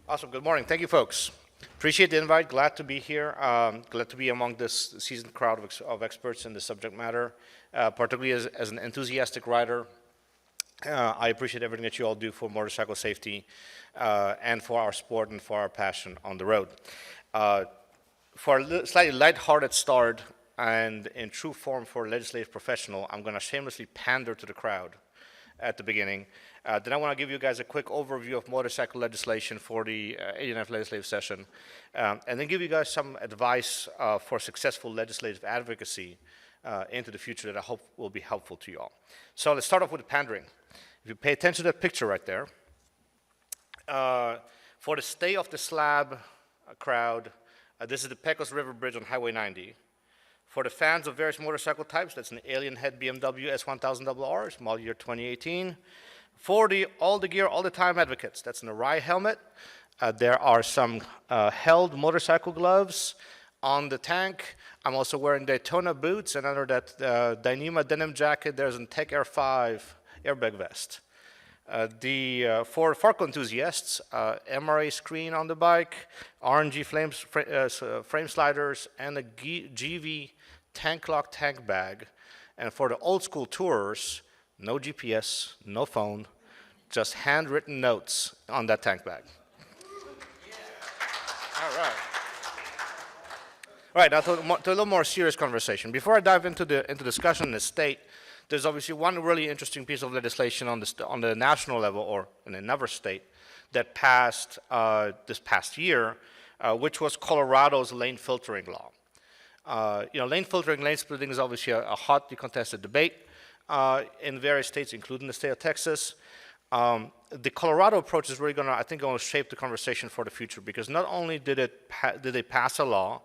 Awesome. Good morning. Thank you, folks. Appreciate the invite. Glad to be here. Glad to be among this seasoned crowd of experts in the subject matter, particularly as an enthusiastic rider. I appreciate everything that you all do for motorcycle safety and for our sport and for our passion on the road. For a slightly lighthearted start and in true form for a legislative professional, I'm going to shamelessly pander to the crowd at the beginning. Then I want to give you guys a quick overview of motorcycle legislation for the 89th legislative session, and then give you guys some advice for successful legislative advocacy into the future that I hope will be helpful to you all. So let's start off with the pandering. If you pay attention to that picture right there, for the Stay Off the Slab crowd, this is the Pecos River Bridge on Highway 90. For the fans of various motorcycle types, that's an Alien Head BMW S1000RR, model year 2018. For the all the gear, all the time advocates, that's an Arai helmet. There are some held motorcycle gloves on the tank. I'm also wearing Daytona boots, and under that Dyneema denim jacket, there's a Tech Air 5 airbag vest. For Farco enthusiasts, MRA screen on the bike, RNG frame sliders, and a GV tank lock tank bag. And for the old school tourers, no GPS, no phone, just handwritten notes on that tank bag. All right. All right, now to a little more serious conversation. Before I dive into the discussion in the state, there's obviously one really interesting piece of legislation on the national level or in another state that passed this past year, which was Colorado's lane filtering law. Lane filtering, lane splitting is obviously a hotly contested debate in various states, including the state of Texas. The Colorado approach is really going to shape the conversation for the future, because not only did they pass a law,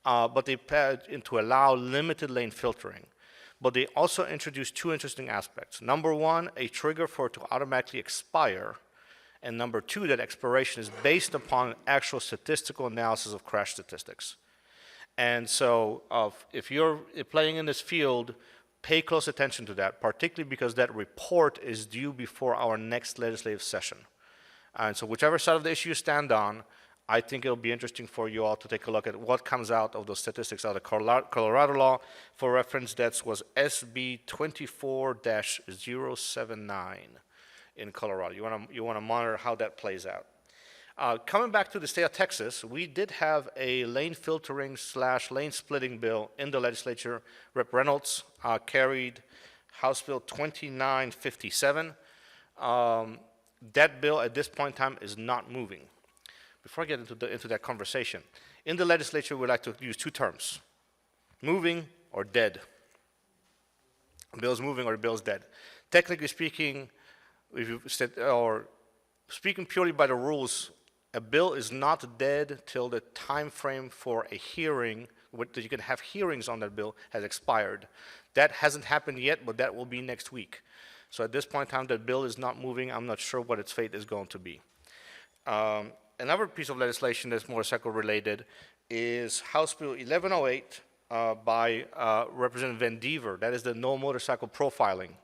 but they to allow limited lane filtering, but they also introduced two interesting aspects. Number one, a trigger for it to automatically expire, and number two, that expiration is based upon actual statistical analysis of crash statistics. And so if you're playing in this field, pay close attention to that, particularly because that report is due before our next legislative session. And so whichever side of the issue you stand on, I think it'll be interesting for you all to take a look at what comes out of those statistics out of Colorado law. For reference, that was SB 24-079 in Colorado. You want to monitor how that plays out. Coming back to the state of Texas, we did have a lane filtering / lane splitting bill in the legislature. Rep. Reynolds carried House Bill 2957. That bill at this point in time is not moving. Before I get into that conversation, in the legislature we like to use two terms: moving or dead. A bill's moving or a bill's dead. Technically speaking, if you said, or speaking purely by the rules, a bill is not dead till the time frame for a hearing, that you can have hearings on that bill, has expired. That hasn't happened yet, but that will be next week. So at this point in time, that bill is not moving. I'm not sure what its fate is going to be. Another piece of legislation that's motorcycle related is House Bill 1108 by Representative Van Dever. That is the no motorcycle profiling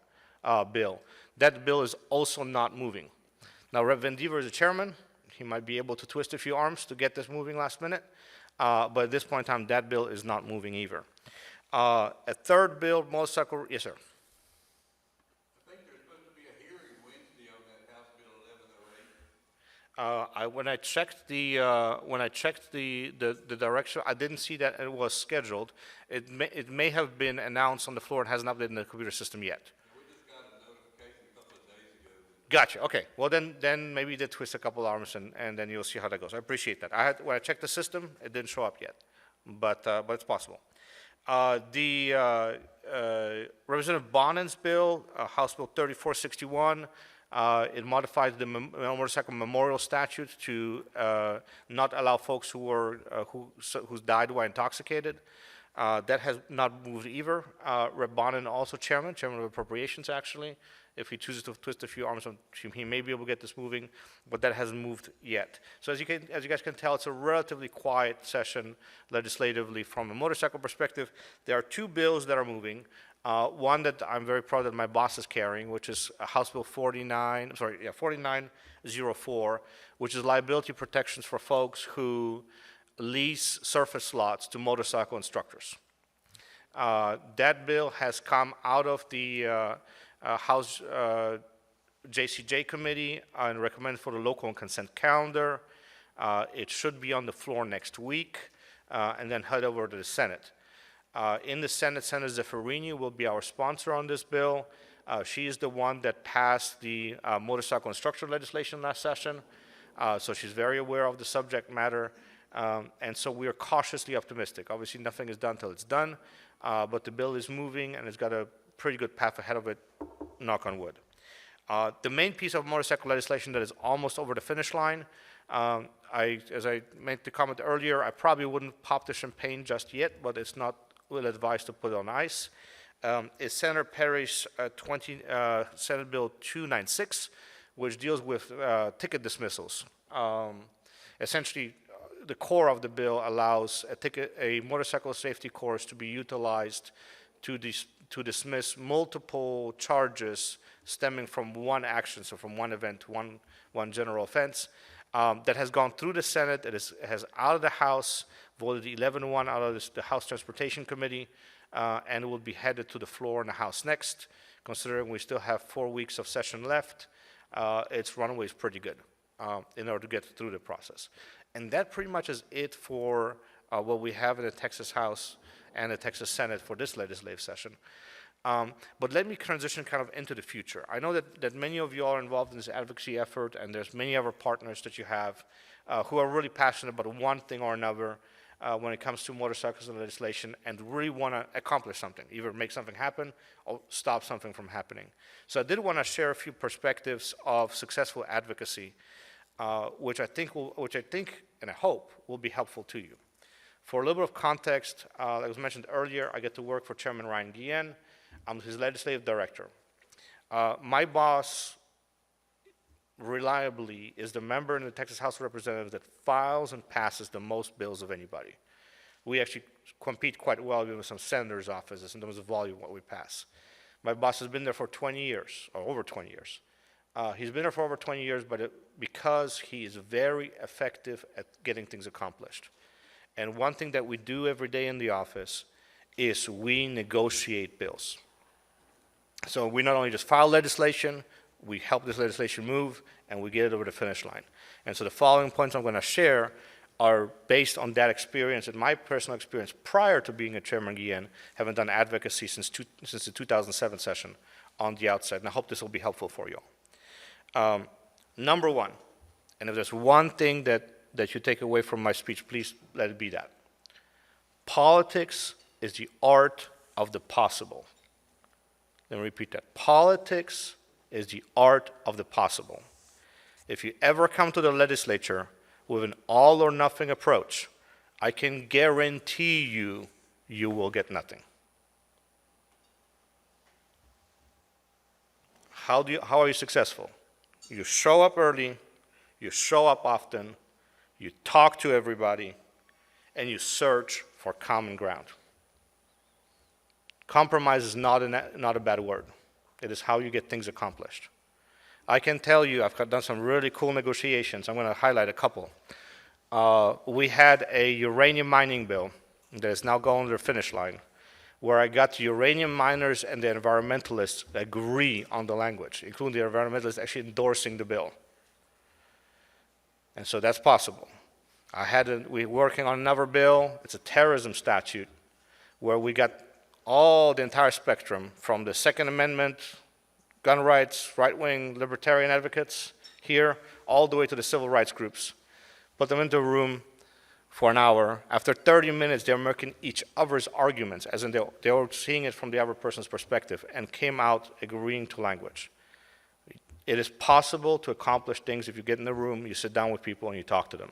bill. That bill is also not moving. Now, Rep. Van Dever is the chairman. He might be able to twist a few arms to get this moving last minute. But at this point in time, that bill is not moving either. A third bill, motorcycle, yes, sir. I think there's supposed to be a hearing Wednesday on that House Bill 1108. When I checked the direction, I didn't see that it was scheduled. It may have been announced on the floor and hasn't updated in the computer system yet. We just got a notification a couple of days ago. Gotcha. Okay. Well, then maybe they twist a couple arms and then you'll see how that goes. I appreciate that. When I checked the system, it didn't show up yet, but it's possible. Representative Bonin's bill, House Bill 3461. It modifies the motorcycle memorial statute to not allow folks who's died while intoxicated. That has not moved either. Rep. Bonin, also chairman of appropriations, actually. If he chooses to twist a few arms, he may be able to get this moving, but that hasn't moved yet. So as you guys can tell, it's a relatively quiet session legislatively from a motorcycle perspective. There are two bills that are moving. One that I'm very proud that my boss is carrying, which is House Bill 49, 4904, which is liability protections for folks who lease surface lots to motorcycle instructors. That bill has come out of the House JCJ committee and recommended for the local and consent calendar. It should be on the floor next week and then head over to the Senate. In the Senate, Senator Zaffirini will be our sponsor on this bill. She is the one that passed the motorcycle instructor legislation last session, so she's very aware of the subject matter, and so we are cautiously optimistic. Obviously, nothing is done till it's done, but the bill is moving, and it's got a pretty good path ahead of it, knock on wood. The main piece of motorcycle legislation that is almost over the finish line, as I made the comment earlier, I probably wouldn't pop the champagne just yet, but it's not well advised to put it on ice, is Senator Perry's Senate Bill 296, which deals with ticket dismissals. Essentially, the core of the bill allows a motorcycle safety course to be utilized to dismiss multiple charges stemming from one action, so from one event, one general offense, that has gone through the Senate, it has out of the House, voted 11-1 out of the House Transportation Committee, and it will be headed to the floor in the House next. Considering we still have 4 weeks of session left, its runway is pretty good in order to get through the process. And that pretty much is it for what we have in the Texas House and the Texas Senate for this legislative session. But let me transition kind of into the future. I know that many of you are involved in this advocacy effort, and there's many other partners that you have who are really passionate about one thing or another when it comes to motorcycles and legislation and really want to accomplish something, either make something happen or stop something from happening. So I did want to share a few perspectives of successful advocacy, which I think and I hope will be helpful to you. For a little bit of context, like was mentioned earlier, I get to work for Chairman Ryan Guillen. I'm his legislative director. My boss, reliably, is the member in the Texas House of Representatives that files and passes the most bills of anybody. We actually compete quite well with some senators' offices in terms of volume, what we pass. My boss has been there for 20 years, or over 20 years. He's been there for over 20 years, but because he is very effective at getting things accomplished. And one thing that we do every day in the office is we negotiate bills. So we not only just file legislation, we help this legislation move, and we get it over the finish line. And so the following points I'm going to share are based on that experience and my personal experience prior to being a Chairman Guillen, having done advocacy since the 2007 session on the outside, and I hope this will be helpful for you all. Number one, and if there's one thing that you take away from my speech, please let it be that. Politics is the art of the possible. Let me repeat that. Politics is the art of the possible. If you ever come to the legislature with an all-or-nothing approach, I can guarantee you will get nothing. How are you successful? You show up early, you show up often, you talk to everybody, and you search for common ground. Compromise is not a bad word. It is how you get things accomplished. I can tell you, I've done some really cool negotiations. I'm going to highlight a couple. We had a uranium mining bill that is now going to the finish line, where I got the uranium miners and the environmentalists agree on the language, including the environmentalists actually endorsing the bill. And so that's possible. We're working on another bill. It's a terrorism statute where we got the entire spectrum from the Second Amendment, gun rights, right-wing libertarian advocates here, all the way to the civil rights groups. Put them into a room for an hour. After 30 minutes, they were making each other's arguments, as in they were seeing it from the other person's perspective, and came out agreeing to language. It is possible to accomplish things if you get in the room, you sit down with people, and you talk to them.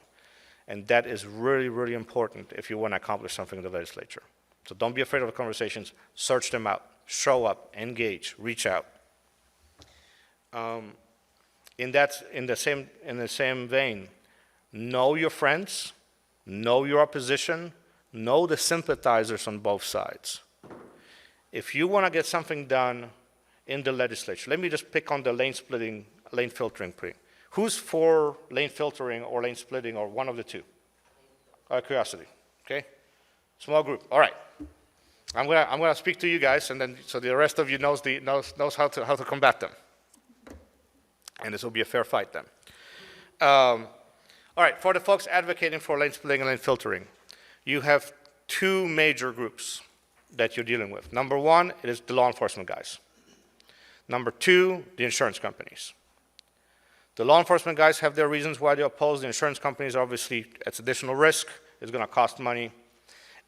And that is really, really important if you want to accomplish something in the legislature. So don't be afraid of the conversations. Search them out. Show up. Engage. Reach out. In the same vein, know your friends, know your opposition, know the sympathizers on both sides. If you want to get something done in the legislature, let me just pick on the lane filtering thing. Who's for lane filtering or lane splitting or one of the two? Out of curiosity, okay? Small group, all right. I'm gonna speak to you guys, and then so the rest of you knows how to combat them. And this will be a fair fight then. All right, for the folks advocating for lane splitting and lane filtering, you have two major groups that you're dealing with. Number one, it is the law enforcement guys. Number two, the insurance companies. The law enforcement guys have their reasons why they oppose. The insurance companies, obviously, it's additional risk. It's going to cost money.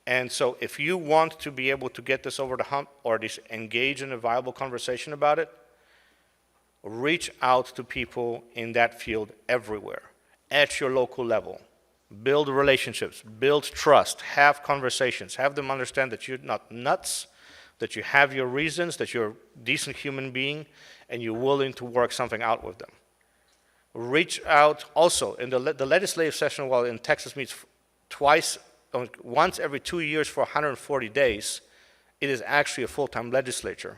And so if you want to be able to get this over the hump or at least engage in a viable conversation about it, reach out to people in that field everywhere, at your local level. Build relationships, build trust, have conversations, have them understand that you're not nuts, that you have your reasons, that you're a decent human being, and you're willing to work something out with them. Reach out also in the legislative session, while in Texas meets once every 2 years for 140 days, it is actually a full-time legislature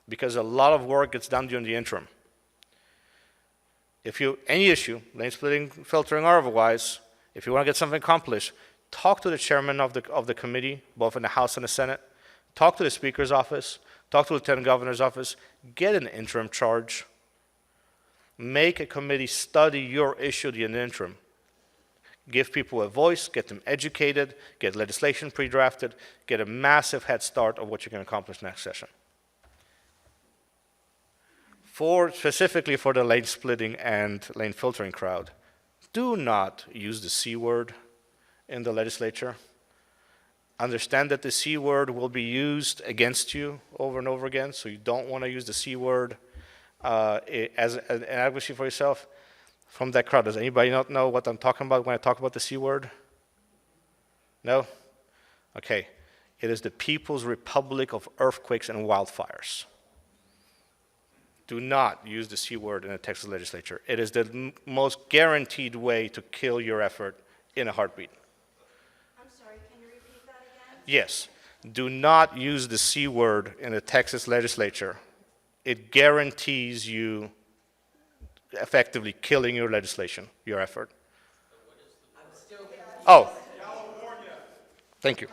because a lot of work gets done during the interim. If any issue, lane splitting, filtering, or otherwise, if you want to get something accomplished, talk to the chairman of the committee, both in the House and the Senate. Talk to the Speaker's office. Talk to the Lieutenant Governor's office. Get an interim charge. Make a committee study your issue in the interim. Give people a voice, get them educated, get legislation pre-drafted, get a massive head start of what you can accomplish next session. Specifically for the lane splitting and lane filtering crowd, do not use the C word in the legislature. Understand that the C word will be used against you over and over again, so you don't want to use the C word as an advocacy for yourself. From that crowd, does anybody not know what I'm talking about when I talk about the C word? No? Okay. It is the People's Republic of Earthquakes and Wildfires. Do not use the C word in the Texas legislature. It is the most guaranteed way to kill your effort in a heartbeat. I'm sorry, can you repeat that again? Yes. Do not use the C word in the Texas legislature. It guarantees you effectively killing your legislation, your effort. Oh. Thank you.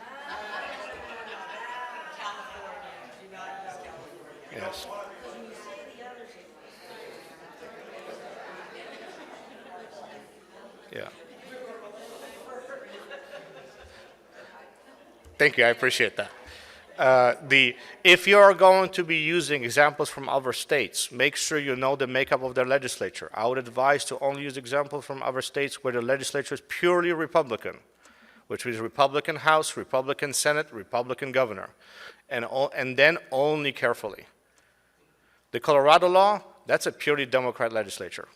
Yes. Yeah. Thank you, I appreciate that. If you are going to be using examples from other states, make sure you know the makeup of their legislature. I would advise to only use examples from other states where the legislature is purely Republican, which means Republican House, Republican Senate, Republican governor, and then only carefully. The Colorado law, that's a purely Democrat legislature.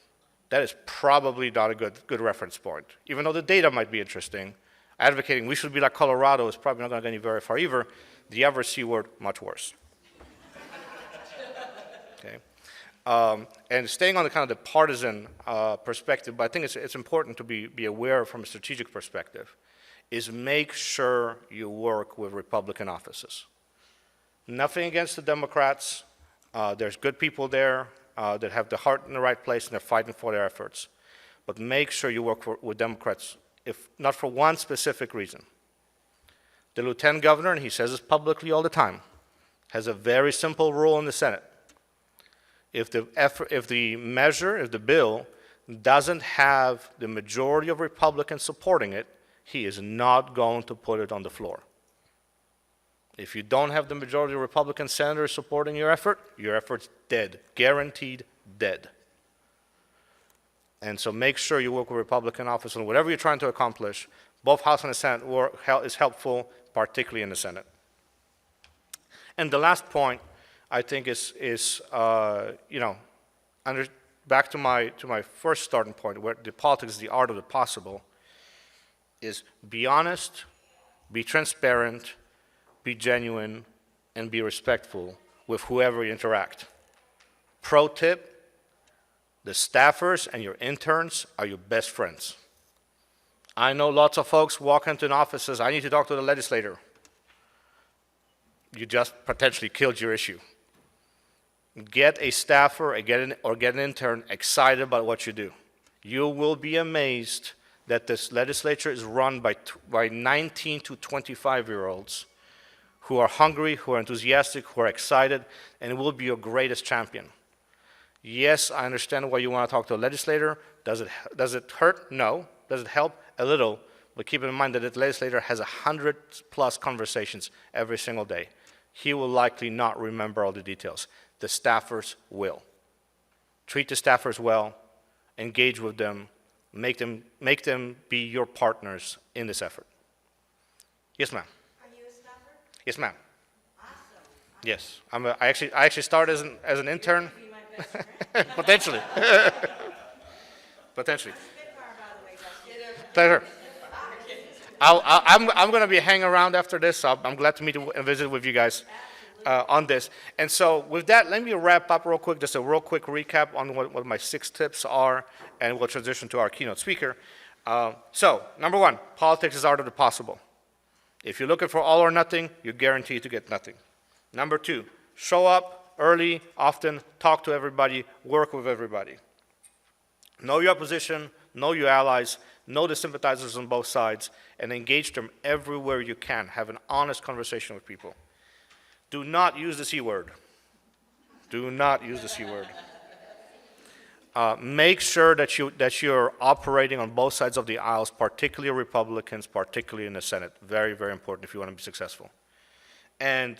That is probably not a good reference point. Even though the data might be interesting, advocating we should be like Colorado is probably not going to get any very far either. The other C word, much worse. Okay, and staying on the kind of the partisan perspective, but I think it's important to be aware from a strategic perspective, is make sure you work with Republican offices. Nothing against the Democrats. There's good people there that have the heart in the right place and they're fighting for their efforts. But make sure you work with Democrats, if not for one specific reason. The Lieutenant Governor, and he says this publicly all the time, has a very simple rule in the Senate. If the bill doesn't have the majority of Republicans supporting it, he is not going to put it on the floor. If you don't have the majority of Republican senators supporting your effort's dead, guaranteed dead. And so make sure you work with Republican officers on whatever you're trying to accomplish. Both House and the Senate is helpful, particularly in the Senate. And the last point, I think, is back to my first starting point, where the politics is the art of the possible, is be honest, be transparent, be genuine, and be respectful with whoever you interact. Pro tip, the staffers and your interns are your best friends. I know lots of folks walk into an office and says, I need to talk to the legislator. You just potentially killed your issue. Get a staffer or get an intern excited about what you do. You will be amazed that this legislature is run by 19 to 25-year-olds who are hungry, who are enthusiastic, who are excited, and will be your greatest champion. Yes, I understand why you want to talk to a legislator. Does it hurt? No. Does it help? A little. But keep in mind that the legislator has 100+ conversations every single day. He will likely not remember all the details. The staffers will. Treat the staffers well, engage with them, make them be your partners in this effort. Yes, ma'am. Are you a staffer? Yes, ma'am. Awesome. Yes, I actually started as an intern, Be my best friend. potentially. Potentially. Spitfire, by the way, Dustin. Pleasure. I'm going to be hanging around after this. So I'm glad to meet and visit with you guys on this. And so with that, let me wrap up real quick, just a real quick recap on what my 6 tips are, and we'll transition to our keynote speaker. So, number 1, politics is art of the possible. If you're looking for all or nothing, you're guaranteed to get nothing. Number 2, show up early, often, talk to everybody, work with everybody. Know your opposition, know your allies, know the sympathizers on both sides, and engage them everywhere you can. Have an honest conversation with people. Do not use the C word. Do not use the C word. Make sure that you're operating on both sides of the aisles, particularly Republicans, particularly in the Senate. Very, very important if you want to be successful. And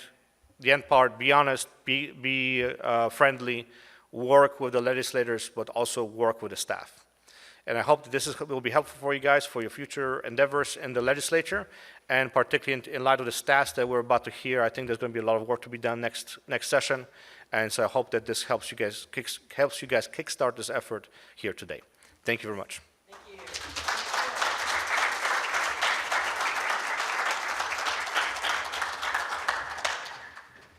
the end part, be honest, be friendly, work with the legislators, but also work with the staff. And I hope that this will be helpful for you guys for your future endeavors in the legislature, and particularly in light of the stats that we're about to hear. I think there's going to be a lot of work to be done next session, and so I hope that this helps you guys kickstart this effort here today. Thank you very much.